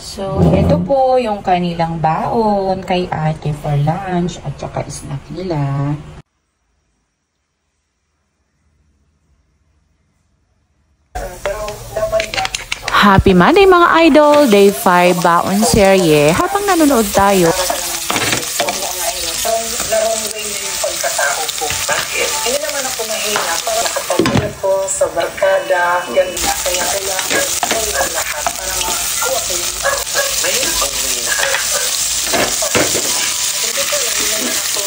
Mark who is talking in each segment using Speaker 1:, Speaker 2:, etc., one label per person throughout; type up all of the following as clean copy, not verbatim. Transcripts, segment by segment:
Speaker 1: So, ito po yung kanilang baon kay ate for lunch at saka snack nila. Happy Monday mga idol! Day 5 baon serye. Habang nanonood tayo.
Speaker 2: Larong way na yung pagkatao ko. Bakit? Hindi naman ako mahina. Para nakapagpapalad ko sa barkada. Ganda. Kaya kailangan ko yung lahat. Para makakuha ko yung mahina pag mahina ka. Hindi ko lang. Hindi naman ako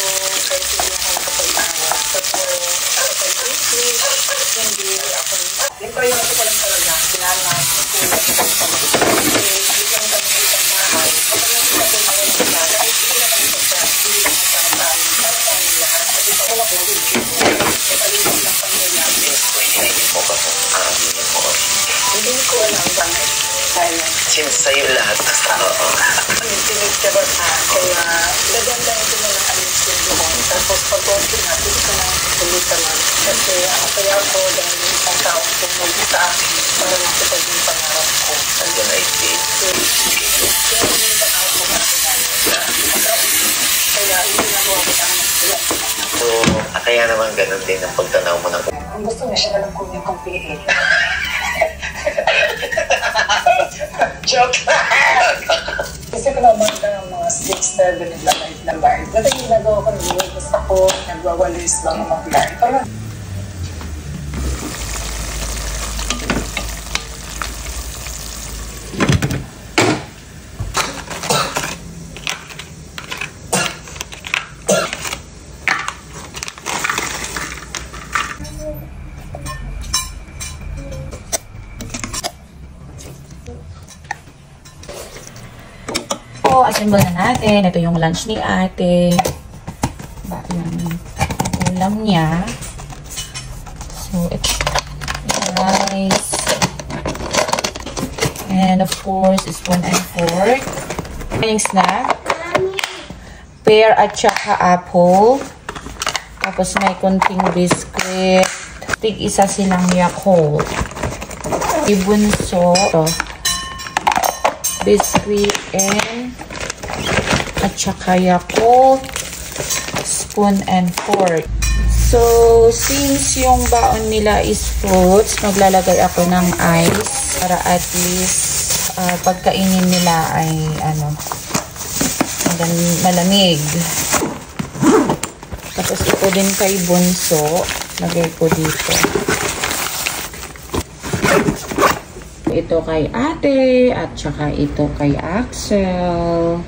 Speaker 2: kahit sinihan kapag awa. Tapos kapag English, hindi ako. Yung priority ko lang talaga. Sinama. Hindi ko alam bakit.
Speaker 3: Since sa'yo lahat. Oo.
Speaker 2: Tinig ka ba sa kaya dadandahin ko na lang alisin doon. Tapos pag-okay na, hindi ko na pagpilitan man. Kasi kaya ako dahil yung isang taong tumulong sa akin para makipag yung pangarap ko.
Speaker 3: Nandiyan ay faith.
Speaker 2: Kaya yung pangarap ko kaya hindi na ko ako sila.
Speaker 3: So, kaya naman ganun din ang pagtanaw mo ng...
Speaker 2: Ang gusto niya siya na lang kunin kong PA.
Speaker 3: Joke!
Speaker 2: Kasi ko naman ng mga 6-7 naglakait na live. Dati yung ginagawa ko, nag-iwas ako, nagwawalis lang ang mag-live. Parang
Speaker 1: assemble na natin. Ito yung lunch ni ate. Yung ulam niya. So, it's rice. And of course, spoon and fork. Yung snack. Pear at saka apple. Tapos may kunting biscuit. Tig-isa silang Yakult. Ibunso. Ito. Biscuit and at saka Yakult, spoon and fork. So, since yung baon nila is fruits, maglalagay ako ng ice para at least pagkainin nila ay malamig. Tapos ito din kay Bunso, lagay ko dito. Ito kay ate at saka ito kay Axel.